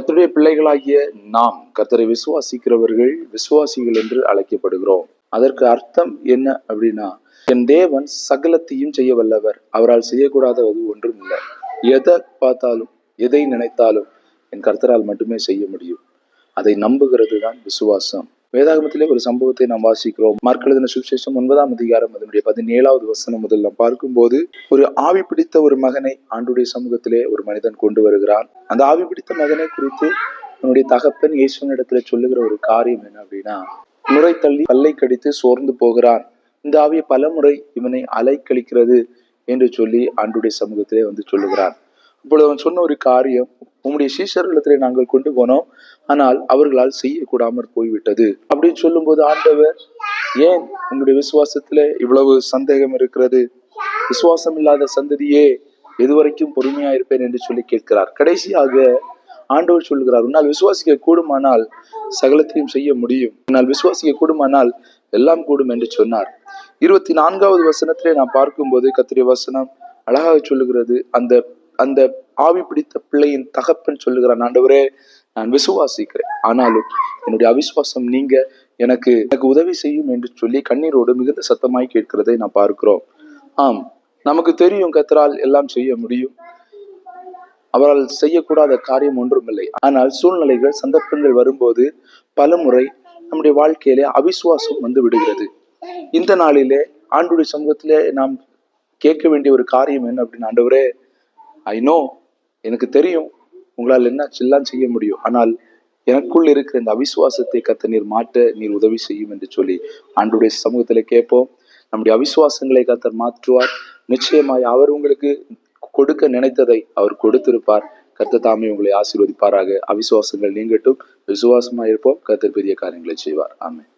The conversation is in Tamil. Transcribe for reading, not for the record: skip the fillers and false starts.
கர்த்தருடைய பிள்ளைகளாகிய நாம், கர்த்தரை விசுவாசிக்கிறவர்கள் விசுவாசிகள் என்று அழைக்கப்படுகிறோம். அதற்கு அர்த்தம் என்ன அப்படின்னா, என் தேவன் சகலத்தையும் செய்ய வல்லவர், அவரால் செய்யக்கூடாதது ஒன்றும் இல்லை. எதை பார்த்தாலும் எதை நினைத்தாலும் என் கர்த்தரால் மட்டுமே செய்ய முடியும். அதை நம்புகிறது தான் விசுவாசம். வேதாகமத்திலே ஒரு சம்பவத்தை நாம் வாசிக்கிறோம். மார்க் எழுதின சுவிசேஷம் 9ஆம் அதிகாரம் அதனுடைய 17வது வசனம் முதல் நாம் பார்க்கும்போது, ஒரு ஆவி பிடித்த ஒரு மகனை ஆண்டுடைய சமூகத்திலே ஒரு மனிதன் கொண்டு வருகிறான். அந்த ஆவி பிடித்த மகனை குறித்து அவனுடைய தகப்பன் இயேசுவினிடத்துல சொல்லுகிற ஒரு காரியம் என்ன அப்படின்னா, முறை தள்ளி பல்லை கடித்து சோர்ந்து போகிறான், இந்த ஆவியை பல முறை இவனை அலைக்கழிக்கிறது என்று சொல்லி ஆண்டுடைய சமூகத்திலே வந்து சொல்லுகிறான். இப்பொழுது அவன் சொன்ன ஒரு காரியம், உம்முடைய சீஷர்களிடத்திலே நாங்கள் கொண்டு போனோம், ஆனால் அவர்களால் செய்யக்கூடாமற் போய்விட்டது அப்படின்னு சொல்லும் போது, ஆண்டவர் ஏன் உங்களுடைய விசுவாசத்திலே இவ்வளவு சந்தேகம் இருக்கிறது? விசுவாசம் இல்லாத சந்ததியே எதுவரைக்கும் பொறுமையா இருப்பேன் என்று சொல்லி கேட்கிறார். கடைசியாக ஆண்டவர் சொல்லுகிறார், உன்னால் விசுவாசிக்க கூடுமானால் சகலத்தையும் செய்ய முடியும், உன்னால் விசுவாசிக்க கூடுமானால் எல்லாம் கூடும் என்று சொன்னார். 24வது வசனத்திலே நாம் பார்க்கும்போது கர்த்தருடைய வசனம் அழகாக சொல்லுகிறது. அந்த ஆவி பிடித்த பிள்ளையின் தகப்பன் சொல்லுகிறான், ஆண்டவரே நான் விசுவாசிக்கிறேன், ஆனாலும் என்னுடைய அவிசுவாசம் நீங்க எனக்கு உதவி செய்யும் என்று சொல்லி கண்ணீரோடு மிகுந்த சத்தமாய் கேட்கிறதை நாம் பார்க்கிறோம். ஆம், நமக்கு தெரியும் கர்த்தரால் எல்லாம் செய்ய முடியும், அவரால் செய்யக்கூடாத காரியம் ஒன்றுமில்லை. ஆனால் சூழ்நிலைகள் சந்தர்ப்பங்கள் வரும்போது பல முறை நம்முடைய வாழ்க்கையிலே அவிசுவாசம் வந்து விடுகிறது. இந்த நாளிலே ஆண்டுடைய சமூகத்திலே நாம் கேட்க வேண்டிய ஒரு காரியம் என்ன அப்படின்னு, ஆண்டவரே ஐ நோ, எனக்கு தெரியும் உங்களால் எல்லாம் செய்ய முடியும், ஆனால் எனக்குள் இருக்கிற இந்த அவிசுவாசத்தை கர்த்தர் நீர் மாற்ற நீர் உதவி செய்யும் என்று சொல்லி ஆண்டுடைய சமூகத்துல கேட்போம். நம்முடைய அவிசுவாசங்களை கர்த்தர் மாற்றுவார். நிச்சயமாய் அவர் உங்களுக்கு கொடுக்க நினைத்ததை அவர் கொடுத்திருப்பார். கர்த்தர் தாமே உங்களை ஆசீர்வதிப்பாராக. அவிசுவாசங்கள் நீங்கட்டும், விசுவாசமா இருப்போம். கர்த்தர் பெரிய காரியங்களை செய்வார். ஆமென்.